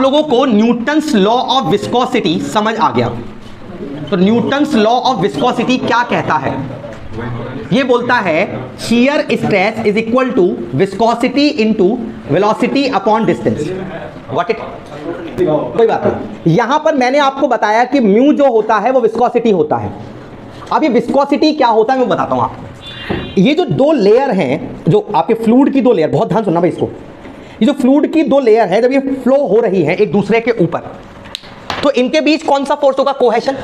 लोगों को Newton's law of viscosity समझ आ गया। तो न्यूटन्स लॉ ऑफ विस्कोसिटी क्या कहता है? ये बोलता है shear stress is equal to viscosity into velocity upon distance. What it, कोई बात नहीं। यहां पर मैंने आपको बताया कि म्यू जो होता है वो विस्कोसिटी होता है। अब ये विस्कोसिटी क्या होता है मैं बताता हूं आपको। ये जो दो लेयर हैं, जो आपके फ्लूइड की दो लेयर, बहुत ध्यान सुनना भाई इसको, ये जो फ्लूइड की दो लेयर है जब ये फ्लो हो रही है एक दूसरे के ऊपर, तो इनके बीच कौन सा फोर्स होगा? कोहेशन।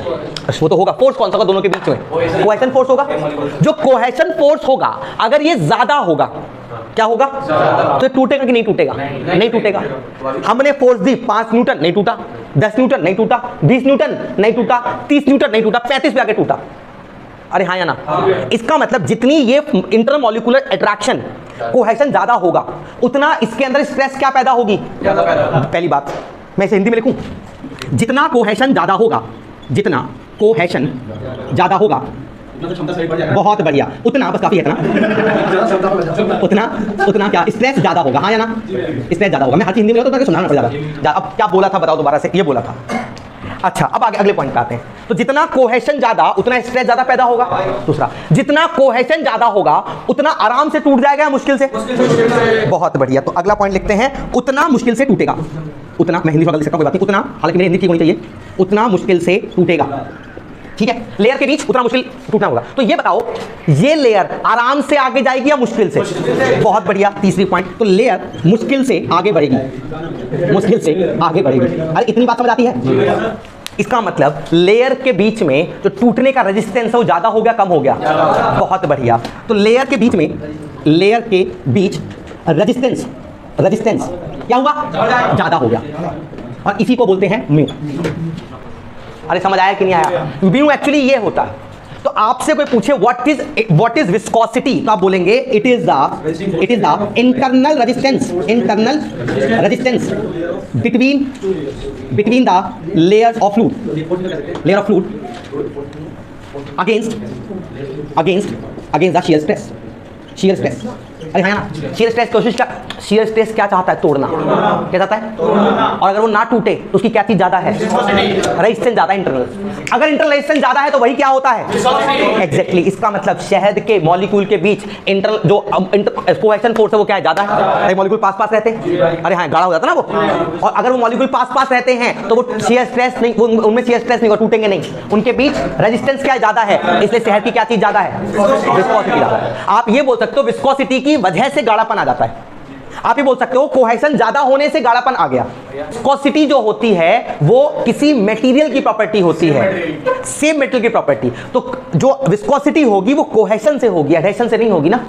वो तो होगा। फोर्स कौन सा होगा दोनों के बीच में? कोहेशन फोर्स होगा। जो कोहेशन फोर्स होगा अगर ये ज्यादा होगा, क्या होगा? तो टूटेगा कि नहीं टूटेगा? नहीं टूटेगा। हमने फोर्स दी 5 न्यूटन, नहीं टूटा। 10 न्यूटन, नहीं टूटा। 20 न्यूटन, नहीं टूटा। 30 न्यूटन, नहीं टूटा। 35 पे आके टूटा। अरे हाँ या ना? इसका मतलब जितनी ये इंटरमॉलिक्यूलर अट्रैक्शन कोहेशन ज्यादा होगा उतना इसके अंदर स्ट्रेस क्या पैदा होगी? पहली बात मैं इसे हिंदी में लिखूं, जितना कोहेशन ज्यादा होगा, जितना कोहेशन ज्यादा होगा, बहुत बढ़िया, उतना बस काफी है, इतना उतना क्या स्ट्रेस ज्यादा होगा। हाँ या ना? स्ट्रेस ज्यादा होगा। मैं हर चीज हिंदी में तो सुनाना पड़ेगा। अब क्या बोला था बताओ दोबारा से? ये बोला था। अच्छा, अब आगे अगले पॉइंट पे आते हैं। तो जितना कोहेशन ज्यादा उतना स्ट्रेस ज्यादा पैदा होगा। दूसरा, जितना कोहेशन ज्यादा होगा उतना आराम से टूट जाएगा, मुश्किल से? बहुत बढ़िया। तो अगला पॉइंट लिखते हैं, उतना मुश्किल से टूटेगा। उतना, मैं हिंदी में लिख सकता हूं, कोई बात नहीं। उतना, हालांकि मेरी हिंदी ठीक होनी चाहिए, उतना मुश्किल से टूटेगा। ठीक है, लेयर के बीच उतना मुश्किल टूटना होगा। तो ये बताओ, ये लेयर आराम से आगे जाएगी या मुश्किल से? बहुत बढ़िया। तीसरी पॉइंट, तो लेयर मुश्किल से आगे बढ़ेगी, मुश्किल से आगे बढ़ेगी। अरे इतनी बात समझ आती है? इसका मतलब लेयर के बीच में जो टूटने का रेजिस्टेंस है वो ज्यादा हो गया, कम हो गया? बहुत बढ़िया। तो लेयर के बीच में, लेयर के बीच रेजिस्टेंस क्या हुआ? ज्यादा हो गया, और इसी को बोलते हैं म्यू। अरे समझ आया कि नहीं आया? म्यू एक्चुअली ये होता है। तो आपसे कोई पूछे व्हाट इज विस्कोसिटी, तो आप बोलेंगे it is the internal resistance between the layers of fluid against the shear stress. अरे हाँ ना, शियर स्ट्रेस कोशिश क्या, शियर स्ट्रेस क्या चाहता है? तोड़ना। क्या चाहता है? और अगर वो ना टूटे तो उसकी क्या चीज ज्यादा है? रेजिस्टेंस ज्यादा है, इंटरनल। अगर इंटरनल रेजिस्टेंस ज्यादा है तो वही क्या होता है? एग्जैक्टली। इसका मतलब शहद के मॉलिक्यूल के बीच इंटरनल जो कोहेशन फोर्स है वो क्या है? ज्यादा है। अरे मॉलिक्यूल पास रहते हैं, अरे हाँ गाढ़ा हो जाता है ना वो। और अगर वो मॉलिक्यूल पास रहते हैं तो वो शियर स्ट्रेस नहीं, उनमें शियर स्ट्रेस नहीं, वो टूटेंगे नहीं। उनके बीच रेजिस्टेंस क्या ज्यादा है, इसलिए शहद की क्या चीज ज्यादा है? विस्कोसिटी ज्यादा है। आप ये बोल सकते हो विस्कोसिटी की वजह से गाढ़ापन आ जाता है। आप ये बोल सकते हो कोहेशन ज्यादा होने से गाढ़ापन आ गया। विस्कोसिटी जो होती है वो किसी मटेरियल की प्रॉपर्टी होती है, सेम मेटल की प्रॉपर्टी। तो जो विस्कोसिटी होगी वो कोहेशन से होगी, एडहेशन से नहीं होगी ना।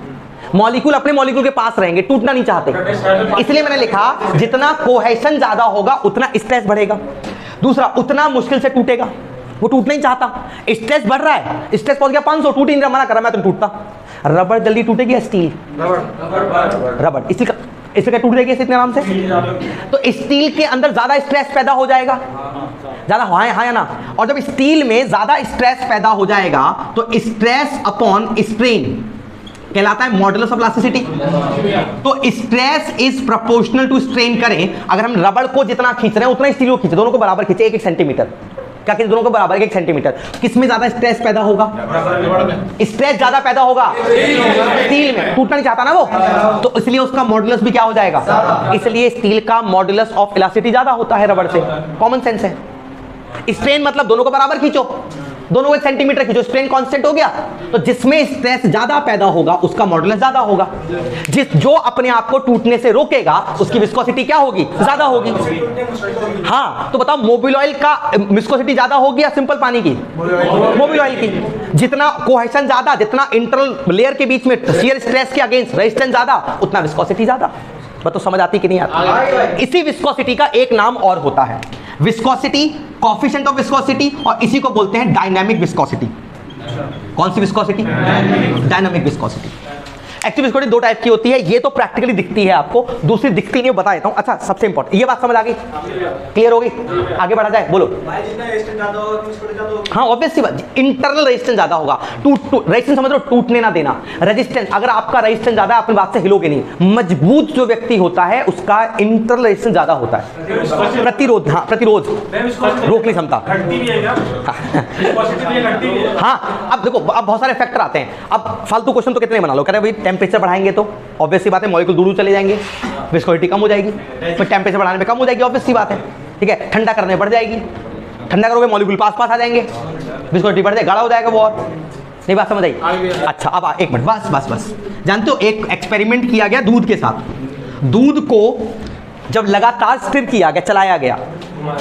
मॉलिक्यूल अपने मॉलिक्यूल के पास रहेंगे, टूटना नहीं चाहते, इसलिए मैंने लिखा जितना कोहेशन ज्यादा होगा उतना स्ट्रेस बढ़ेगा। दूसरा, उतना मुश्किल से टूटेगा, वो टूटना नहीं चाहता। स्ट्रेस बढ़ रहा है, स्ट्रेस पहुंच गया 500, टूट नहीं रहा, मना कर रहा मैं तो टूटता। रबड़ जल्दी टूटेगी या स्टील? रबड़। इसलिए टूट जाएगी इतने आराम से। तो स्टील के अंदर ज्यादा स्ट्रेस पैदा हो जाएगा, ज्यादा। हाँ या ना? और जब स्टील में ज्यादा स्ट्रेस पैदा हो जाएगा तो स्ट्रेस अपॉन स्ट्रेन कहलाता है मॉडुलस ऑफ इलास्टिसिटी। तो stress is proportional to strain करें। अगर हम रबड़ को जितना खींच रहे हैं उतना स्टील को खींचे, दोनों को बराबर खींचे 1 सेंटीमीटर। क्या कि दोनों को बराबर 1 सेंटीमीटर। किसमें ज्यादा स्ट्रेस पैदा होगा? स्ट्रेस ज्यादा पैदा होगा स्टील में, टूटना नहीं चाहता ना वो, तो इसलिए उसका मॉडुलस भी क्या हो जाएगा? इसलिए स्टील का मॉडुलस ऑफ इलास्टिसिटी ज्यादा होता है रबड़ से। कॉमन सेंस है। स्ट्रेन मतलब दोनों को बराबर खींचो, दोनों को 1 सेंटीमीटर खींचो, स्ट्रेन कांस्टेंट हो गया। तो जिसमें स्ट्रेस ज्यादा पैदा होगा उसका मॉडुलस ज्यादा होगा। जो अपने आप को टूटने से रोकेगा उसकी विस्कोसिटी क्या होगी? ज्यादा होगी। हाँ, तो बताओ मोबिल ऑयल का विस्कोसिटी ज्यादा होगी या सिंपल पानी की? मोबिल ऑयल की। जितना कोहेशन ज्यादा, जितना इंटरनल लेयर के बीच में शियर स्ट्रेस के अगेंस्ट रेजिस्टेंस ज्यादा, उतना विस्कोसिटी ज्यादा। तो समझ आती कि नहीं आती? इसी विस्कोसिटी का एक नाम और होता है, विस्कोसिटी, कोएफिशिएंट ऑफ विस्कोसिटी, और इसी को बोलते हैं डायनामिक विस्कोसिटी। कौन सी viscosity? Dynamic viscosity. Active viscosity दो टाइप की होती है, ये तो प्रैक्टिकली दिखती है आपको, दूसरी दिखती नहीं, बता देता हूं। अच्छा सबसे इंपॉर्टेंट, ये बात समझ आ गई, क्लियर हो गई, आगे बढ़ा जाए, बोलो। हाँ ऑब्वियस सी बात, इंटरनल रेजिस्टेंस ज्यादा होगा, रेजिस्टेंस समझ लो, टूटने ना देना। रेजिस्टेंस, अगर आपका रेजिस्टेंस ज्यादा है, अपनी बात से हिलोगे नहीं। मजबूत जो व्यक्ति होता है उसका इंटरनल रेजिस्टेंस ज्यादा होता है। प्रतिरोध, हाँ प्रतिरोध, रोकने क्षमता। हाँ अब देखो, अब बहुत सारे फैक्टर आते हैं। अब फालतू क्वेश्चन तो कितने बना लो, कह रहे भाई टेम्परेचर बढ़ाएंगे तो ऑब्वियस सी बात है मॉलिक्यूल दूर चले जाएंगे, विस्कोसिटी कम हो जाएगी, तो टेम्परेचर बढ़ाने पे कम हो जाएगी, ऑब्वियस सी बात है। ठीक है, ठंडा करने बढ़ जाएगी, ठंडा करोगे मॉलिक्यूल पास पास आ जाएंगे, विस्कोसिटी बढ़ जाएगी, गाढ़ा हो जाएगा वो। और नहीं बात समझ आई? अच्छा अब एक मिनट, बस बस बस, जानते हो एक एक्सपेरिमेंट किया गया दूध के साथ। दूध को जब लगातार स्थिर किया गया, चलाया गया,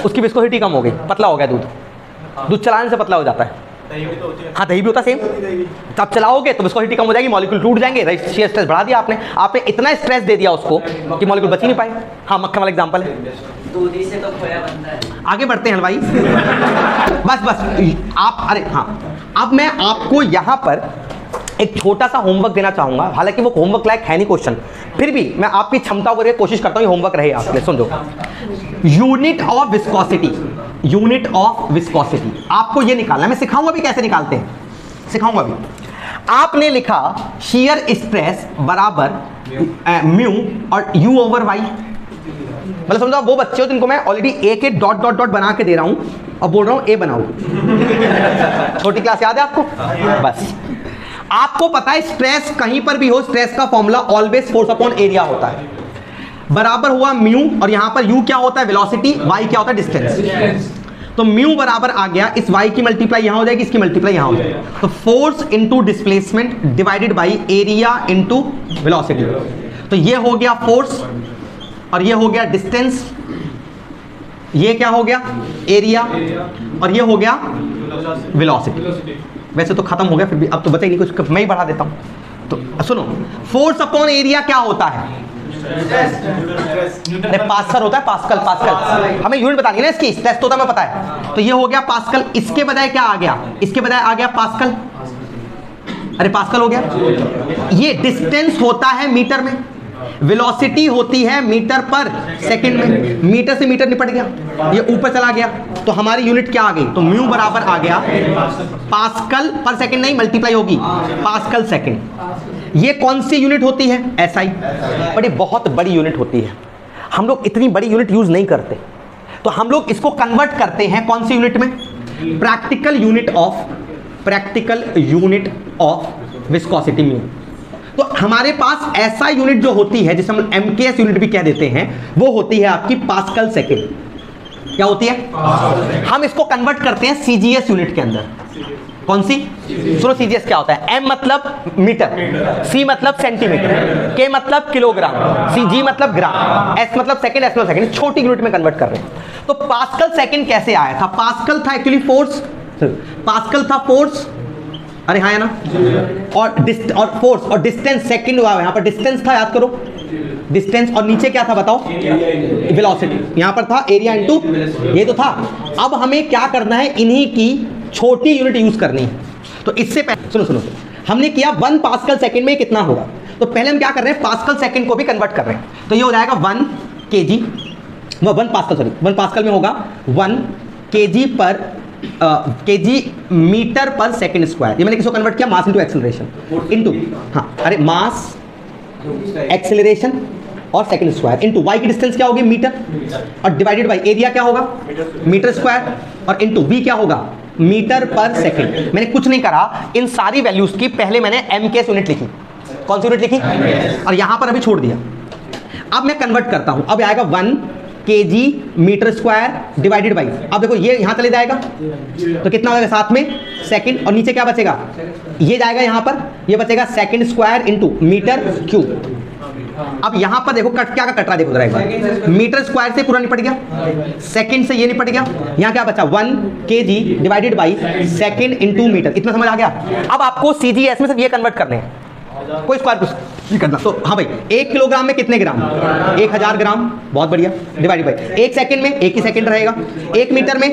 उसकी विस्कोसिटी कम हो गई, पतला हो गया दूध। दूध चलाने से पतला हो जाता है। हाँ दही भी होता सेम, तब चलाओगे तो विस्कोसिटी कम हो जाएगी, मॉलिक्यूल टूट जाएंगे। शेयर स्ट्रेस बढ़ा दिया आपने, आपने इतना स्ट्रेस दे दिया उसको कि मॉलिक्यूल बच ही नहीं पाए। हाँ मक्खन वाला एग्जांपल है, दूधी से तो खोया बनता है। आगे बढ़ते हैं भाई। बस बस आप, अरे हाँ, अब मैं आपको यहाँ पर एक छोटा सा होमवर्क देना चाहूंगा, हालांकि वो होमवर्क लायक है नहीं क्वेश्चन, फिर भी मैं आपकी क्षमता को कोशिश करता हूँ होमवर्क रहे आपके लिए। सुन, unit of viscosity, unit of viscosity आपको ये निकालना है। मैं सिखाऊंगा भी कैसे निकालते हैं, सिखाऊंगा भी। आपने लिखा शियर स्ट्रेस बराबर म्यू और यू ओवर वाई। मतलब समझो वो बच्चे हो जिनको मैं ऑलरेडी ए के डॉट डॉट डॉट बना के दे रहा हूं और बोल रहा हूं ए बनाओ। छोटी क्लास याद है आपको? बस आपको पता है स्ट्रेस कहीं पर भी हो, स्ट्रेस का formula always force upon area होता है। बराबर हुआ म्यू, और यहां पर यू क्या होता है? वेलोसिटी, वाई क्या होता है? डिस्टेंस। तो म्यू बराबर आ गया, इस वाई की मल्टीप्लाई यहां हो जाएगी, इसकी मल्टीप्लाई यहां हो जाएगी। तो force into displacement divided by area into velocity. तो ये हो गया फोर्स और ये हो गया डिस्टेंस, ये क्या हो गया? एरिया, और ये हो गया वेलोसिटी। वैसे तो खत्म हो गया, फिर भी अब तो बचा ही नहीं कुछ, मैं ही बढ़ा देता हूं। तो सुनो, फोर्स अपॉन एरिया क्या होता है? अरे पास्कल होता है, पास्कल। पास्कल हमें यूनिट बतानी है ना इसकी, स्ट्रेस तो हमें पता है। तो ये हो गया पास्कल, इसके बजाय क्या आ गया? इसके बजाय आ गया पास्कल। अरे पास्कल हो गया। ये डिस्टेंस होता है मीटर में, वेलोसिटी होती है मीटर पर सेकंड में। मीटर से मीटर निपट गया, ये ऊपर चला गया, तो हमारी यूनिट क्या आ गई? तो म्यू बराबर आ गया पास्कल पर सेकंड, नहीं मल्टीप्लाई होगी पास्कल सेकंड। ये कौन सी यूनिट होती है? एसआई। बड़ी बहुत बड़ी यूनिट होती है, हम लोग इतनी बड़ी यूनिट यूज नहीं करते, तो हम लोग इसको कन्वर्ट करते हैं कौन सी यूनिट में? Practical unit of, practical unit of viscosity mu. तो हमारे पास ऐसा यूनिट जो होती है जिसे हम एमकेएस यूनिट भी कह देते हैं, वो होती है आपकी पास्कल सेकंड। क्या होती है? हम इसको कन्वर्ट करते हैं सीजीएस यूनिट के अंदर। कौन सी? सुनो सीजीएस क्या होता है? एम मतलब मीटर, सी मतलब सेंटीमीटर, के मतलब किलोग्राम, जी मतलब ग्राम, एस मतलब सेकंड, एस मतलब सेकंड, छोटी यूनिट में कन्वर्ट कर रहे हैं। तो पास्कल सेकंड कैसे आया था? पास्कल था एक्चुअली फोर्स, पास्कल था फोर्स, अरे हाँ है ना, और फोर्स और डिस्टेंस सेकंड हुआ, यहाँ पर डिस्टेंस था, याद करो डिस्टेंस, और नीचे क्या था बताओ? वेलोसिटी। यहाँ पर था एरिया इनटू, ये तो था। अब हमें क्या करना है? इन्हीं की छोटी यूनिट यूज करनी है। तो इससे पहले सुनो सुनो, हमने किया 1 पास्कल सेकंड में कितना होगा, तो पहले हम क्या कर रहे हैं? पास्कल सेकंड को भी कन्वर्ट कर रहे हैं। तो ये हो जाएगा 1 kg, 1 पास्कल, सॉरी 1 पास्कल में होगा 1 kg पर केजी मीटर पर सेकंड स्क्वायर। ये मैंने किसको कन्वर्ट किया? मास इंटू एक्सेलरेशन इंटू, हाँ अरे मास, एक्सेलरेशन और सेकंड स्क्वायर इंटू वाई की डिस्टेंस क्या होगी? मीटर, और डिवाइडेड बाय एरिया क्या होगा? मीटर स्क्वायर, और इंटू वी क्या होगा? मीटर पर सेकंड। मैंने कुछ नहीं करा, इन सारी वैल्यूज की पहले मैंने एमकेएस यूनिट लिखी। कौन सी यूनिट लिखी? और यहां पर अभी छोड़ दिया। अब मैं कन्वर्ट करता हूं, अब आएगा 1 kg metre square divided by, अब देखो ये यहां चले जाएगा तो कितना होगा साथ में? सेकंड, और नीचे क्या बचेगा? ये जाएगा यहां पर, ये बचेगा second square into metre cube. अब यहां पर देखो कट क्या का कट रहा है, देखो जरा एक बार, मीटर स्क्वायर से पूरा निपट गया, सेकंड से ये निपट गया, यहां क्या बचा? 1 kg divided by second into metre. इतना समझ आ गया? अब आपको सीजीएस में सिर्फ ये कन्वर्ट करने हैं, कोई स्क्वायर नहीं करना। तो हाँ भाई, 1 किलोग्राम में कितने ग्राम? 1000 ग्राम, बहुत बढ़िया, डिवाइड बाई 1 सेकंड में 1 ही सेकंड रहेगा, 1 मीटर में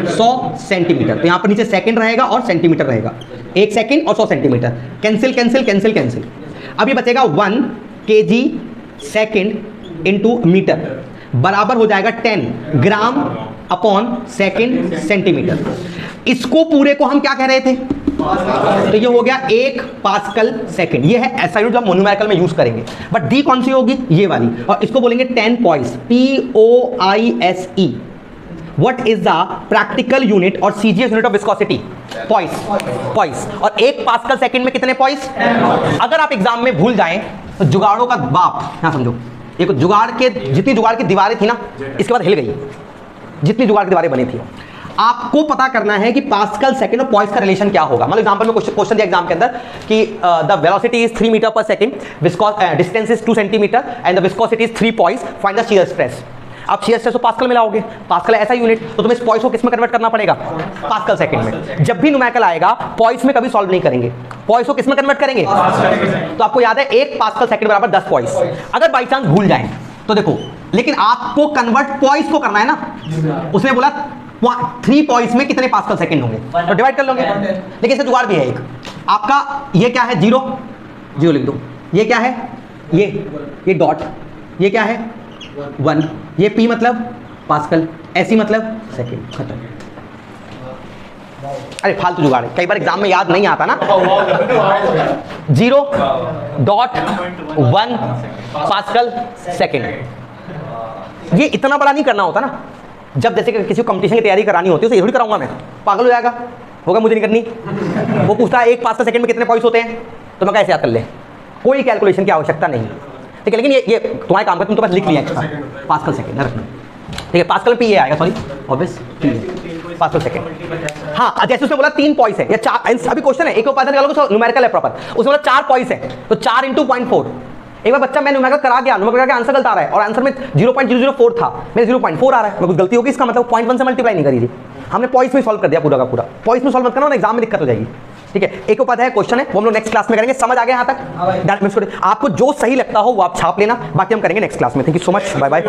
100 सेंटीमीटर। तो यहाँ पर नीचे सेकंड रहेगा और सेंटीमीटर रहेगा, 1 सेकंड और 100 centimetre, cancel cancel cancel cancel. अब ये बचेगा 1 kg सेकेंड इंटू मीटर बराबर हो जाएगा 10 ग्राम अपॉन सेकेंड सेंटीमीटर। इसको पूरे को हम क्या कह रहे थे? तो ये हो गया 1 पास्कल सेकेंड। ये है ऐसा यूनिट जो हम न्यूमेरिकल में यूज करेंगे। बट डी कौन सी होगी? ये वाली। और इसको बोलेंगे 10 poise, POISE। What is the practical unit और CGS unit of viscosity? Poise. और 1 पास्कल सेकेंड में कितने पॉइस? अगर आप एग्जाम में भूल जाएं तो जुगाड़ों का बाप, यहां समझो, एक जुगाड़ के जितनी जुगाड़ की दीवारें थी ना, इसके बाद हिल गई जितनी जुगाड़ की दीवारें बनी थी। आपको पता करना है कि पास्कल सेकंड और पॉइस का रिलेशन क्या होगा। मतलब एग्जांपल में क्वेश्चन दिया एग्जाम के अंदर कि द वेलोसिटी इज 3 मीटर पर second, distance is 2 centimetre and the viscosity is 3 poised, find the shear stress. आप शियर स्ट्रेस को पास्कल में लाओगे, पास्कल ऐसा यूनिट, तो तुम्हें इस पॉइस को किस में कन्वर्ट करना पड़ेगा? पास्कल सेकंड में। जब भी न्यूमेरिकल आएगा पॉइस में कभी सॉल्व नहीं करेंगे, पॉइस को किस में कन्वर्ट करेंगे? तो आपको याद है 1 पास्कल सेकंड बराबर 10 पॉइस। अगर बाई चांस भूल जाए तो देखो, लेकिन आपको कन्वर्ट पॉइस को करना है ना। उसने बोला 3 पॉइंट्स में कितने पास्कल सेकंड होंगे, तो डिवाइड कर लोगे। लेकिन इससे जुगाड़ भी है एक, आपका ये क्या है? 0 लिख दो। ये क्या है? ये डॉट। ये क्या है? 1। ये P मतलब पास्कल, SE मतलब सेकंड। खत्म। अरे फालतू जुगाड़ है, कई बार एग्जाम में याद नहीं आता ना। 0.1 पास्कल सेकंड। ये इतना बड़ा नहीं करना होता ना। जब जैसे कि किसी को कंपटीशन की तैयारी करानी होती है, उसे ये थोड़ी कराऊंगा मैं, पागल हो जाएगा, होगा मुझे नहीं करनी। वो पूछता है 1 पास्कल सेकंड में कितने पॉइंट्स होते हैं, तो मैं कैसे याद कर ले? कोई कैलकुलेशन की आवश्यकता नहीं, ठीक है। लेकिन ये तुम्हारे काम का, तुम तो बस लिख लिया एक्स्ट्रा पास्कल सेकंड रखना, ठीक है। पास्कल में P ये आएगा, सॉरी ऑब्वियस पास्कल सेकंड। हाँ, जैसे उसने बोला 3 पॉइंट्स है या 4, अभी क्वेश्चन है, एक उपाध्याय निकालोगे न्यूमेरिकल है प्रॉपर, उसने बोला 4 पॉइंट्स है, तो 4 × 0.4। एक बार बच्चा मैं न्यूमेरिकल करा गया, न्यूमेरिकल का आंसर गलत आ रहा है और आंसर में 0.004 था, मेरे 0.4 आ रहा है, मैं कुछ गलती होगी, इसका मतलब 0.1 से मल्टीप्लाई नहीं करी थी हमने, पॉइंट्स में सॉल्व कर दिया पूरा का पूरा। पॉइंट्स में सॉल्व मत करना, एग्जाम में दिक्कत हो जाएगी, ठीक है। एक उपाध्याय क्वेश्चन है, वो हम लोग नेक्स्ट क्लास में करेंगे। समझ आ गया यहाँ तक? आपको जो सही लगता हो वो आप छाप लेना, बाकी हम करेंगे नेक्स्ट क्लास में। Thank you so much, bye bye.